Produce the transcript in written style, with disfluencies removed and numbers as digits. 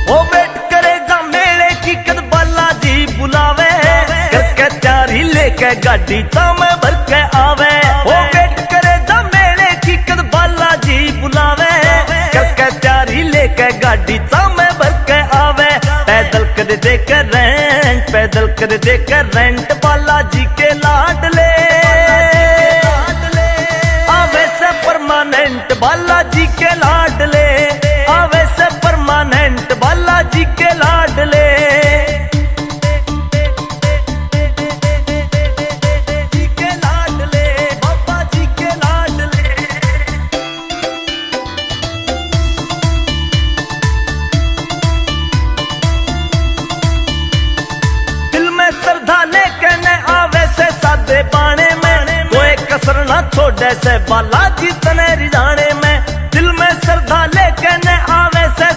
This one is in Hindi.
ओ वेट करेगा मेले की कद बालाजी बुलावे, करके तैयारी लेके गाड़ी चामे भर के आवे। ओ वेट करेगा मेले की कद बालाजी बुलावे, करके तैयारी लेके गाड़ी चामे भर के आवे। पैदल कर दे कर रेंट, पैदल कर दे कर रेंट बालाजी के लाडले, आवे से परमानेंट बालाजी के लाडले, आवे से परमानेंट बालाजी के लाडले। जी के लाडले, बाबा जी के लाडले। दिल में श्रद्धा लेके न आवे से सादे बाणे में, कोई कसर ना छोड़े से बालाजी तने रिजाने में। दिल में श्रद्धा लेके न